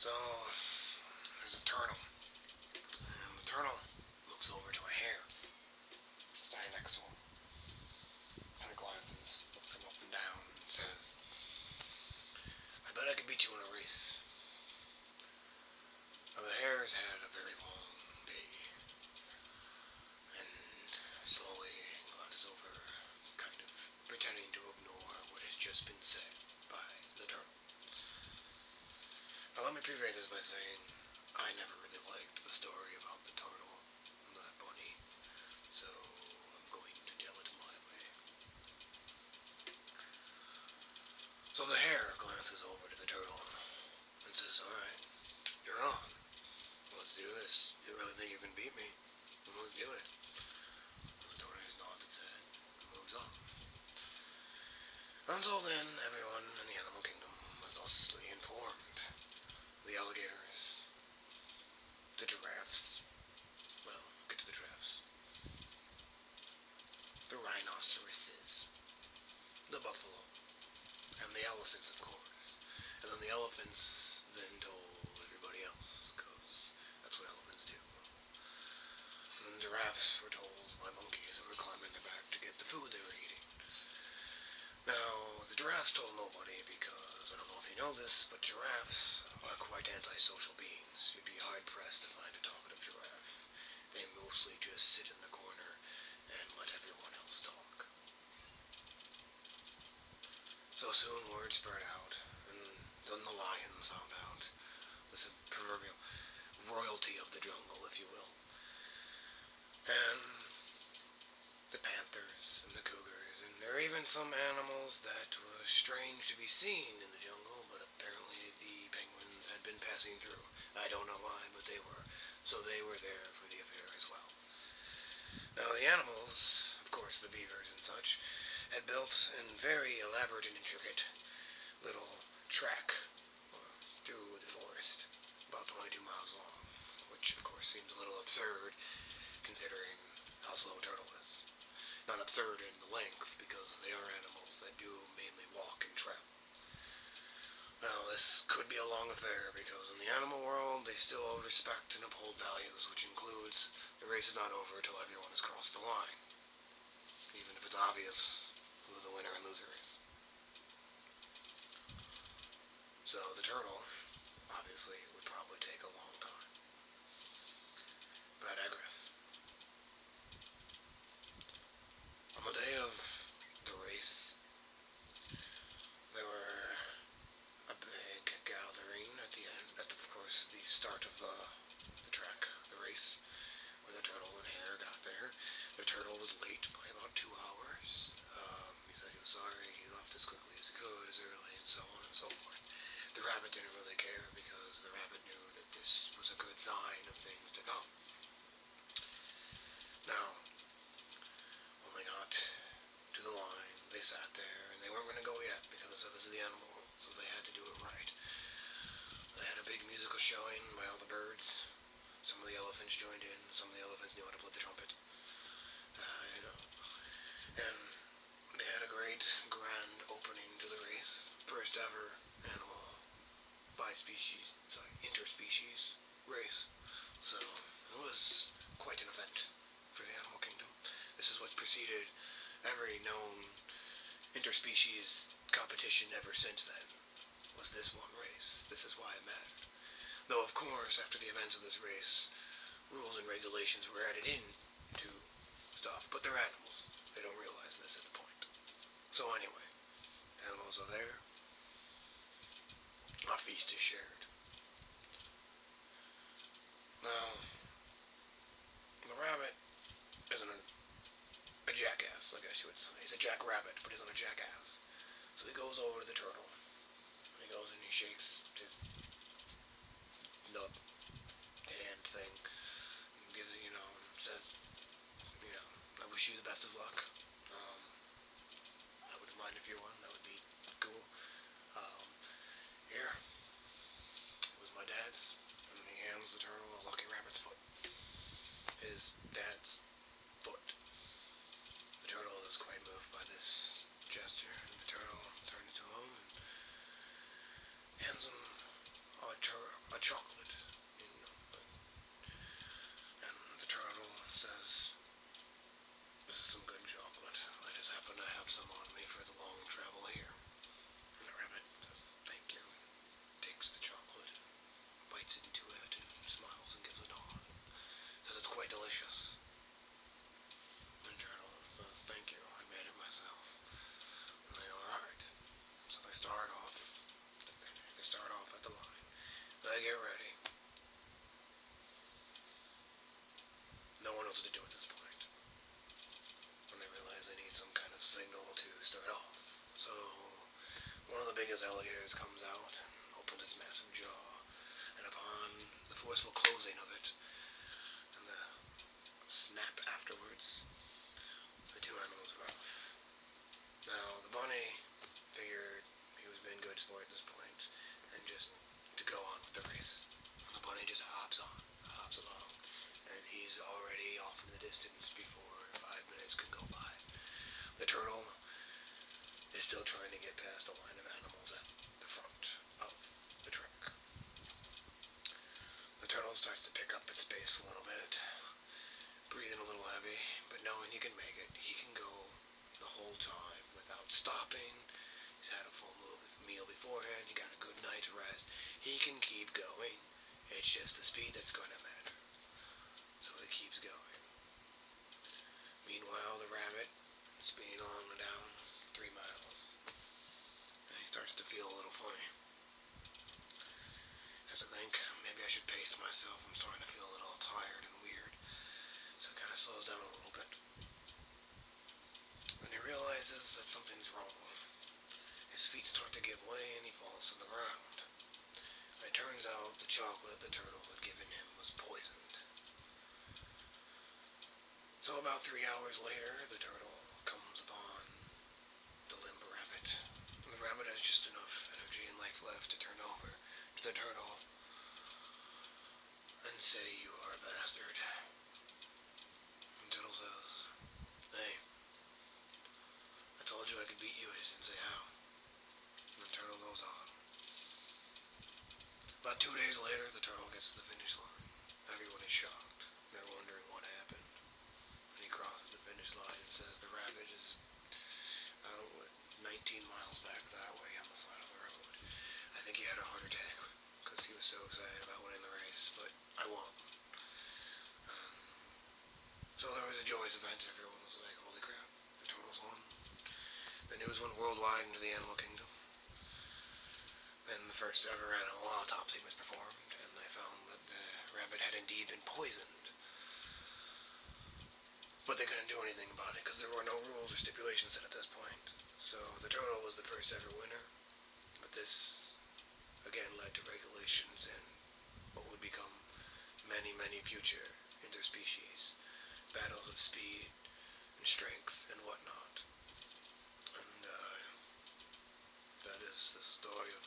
So, there's a turtle. And the turtle looks over to a hare standing next to him. Kind of glances, looks him up and down, and says, I bet I could beat you in a race. Now, the hare's had a very long day, and slowly glances over, kind of pretending to ignore what has just been said by the turtle. Now, let me preface this by saying I never really liked the story about the turtle and the bunny, so I'm going to tell it my way. So the hare glances over to the turtle and says, Alright, you're on. Let's do this. You really think you can beat me? Well, let's do it. And the tortoise nods its head and moves on. Until then, everyone in the animal kingdom was thusly informed. The alligators, the giraffes, well, get to the giraffes, the rhinoceroses, the buffalo, and the elephants, of course. And then the elephants then told everybody else, because that's what elephants do. And then the giraffes were told by monkeys who were climbing their back to get the food they were eating. Now, the giraffes told nobody because, I don't know if you know this, but giraffes are quite antisocial beings. You'd be hard-pressed to find a talkative giraffe. They mostly just sit in the corner and let everyone else talk. So soon word spread out, and then the lions found out. This proverbial royalty of the jungle, if you will. And the panthers and the cougars, and there are even some animals that were strange to be seen in the jungle, but apparently the penguins had been passing through. I don't know why, but they were. So they were there for the affair as well. Now the animals, of course the beavers and such, had built a very elaborate and intricate little track through the forest, about 22 miles long, which of course seems a little absurd considering how slow a turtle is. Not absurd in the length, because they are animals that do mainly walk and travel. Now, this could be a long affair, because in the animal world, they still respect and uphold values, which includes the race is not over until everyone has crossed the line, even if it's obvious who the winner and loser is. So, the turtle, obviously, would probably take a long time. But I digress. On the day of the race, there were a big gathering at the end, of course, the start of the track, the race, where the turtle and hare got there. The turtle was late by about 2 hours. He said he was sorry, he left as quickly as he could, as early, and so on and so forth. The rabbit didn't really care, because the rabbit knew that this was a good sign of things to come. Now, when they got to the line, they sat there, and they weren't going to go yet, because they said this is the animal world, so they had to do it right. They had a big musical showing by all the birds. Some of the elephants joined in, some of the elephants knew how to play the trumpet. And they had a great, grand opening to the race. First ever animal interspecies race. So, it was quite an event for the animal kingdom. This is what's preceded every known interspecies competition ever since then, was this one race. This is why it mattered. Though, of course, after the events of this race, rules and regulations were added in to stuff, but they're animals. They don't realize this at the point. So anyway, animals are there. A feast is shared. Now, the rabbit isn't a jackass, I guess you would say. He's a jackrabbit, but he's not a jackass. So he goes over to the turtle, and he goes and he shakes his nub hand thing, and gives it, and says, I wish you the best of luck. I wouldn't mind if you're one, that would be cool. Here, it was my dad's, and he hands the turtle a lucky rabbit's foot. His dad's foot. The turtle is quite moved by this gesture, and the turtle turns to him and hands him a the biggest alligators comes out, opens its massive jaw, and upon the forceful closing of it, and the snap afterwards, the two animals are off. Now, the bunny figured he was being good sport at this point, and just to go on with the race. And the bunny just hops along, and he's already off in the distance before 5 minutes can go by. The turtle is still trying to get past the line of animals at the front of the truck. The turtle starts to pick up its pace a little bit, breathing a little heavy, but knowing he can make it. He can go the whole time without stopping. He's had a full meal beforehand. He got a good night's rest. He can keep going. It's just the speed that's going to matter. So he keeps going. Meanwhile, the rabbit is speeding along down 3 miles. And he starts to feel a little funny. He starts to think, maybe I should pace myself. I'm starting to feel a little tired and weird. So it kind of slows down a little bit. When he realizes that something's wrong, his feet start to give way and he falls to the ground. It turns out the chocolate the turtle had given him was poisoned. So about 3 hours later, the turtle comes upon the limp rabbit. The rabbit has just enough energy and life left to turn over to the turtle and say, "You are a bastard." And the turtle says, "Hey, I told you I could beat you, I just didn't say how." And the turtle goes on. About 2 days later, the turtle gets to the finish line. Everyone is shocked. They're wondering what happened. And he crosses the finish line and says the rabbit is 19 miles back that way on the side of the road. I think he had a heart attack because he was so excited about winning the race, but I won. So there was a joyous event. Everyone was like, holy crap, the turtles won. The news went worldwide into the animal kingdom. Then the first ever animal autopsy was performed, and they found that the rabbit had indeed been poisoned. But they couldn't do anything about it because there were no rules or stipulations set at this point. So the turtle was the first ever winner, but this again led to regulations and what would become many, many future interspecies battles of speed and strength and whatnot. And that is the story of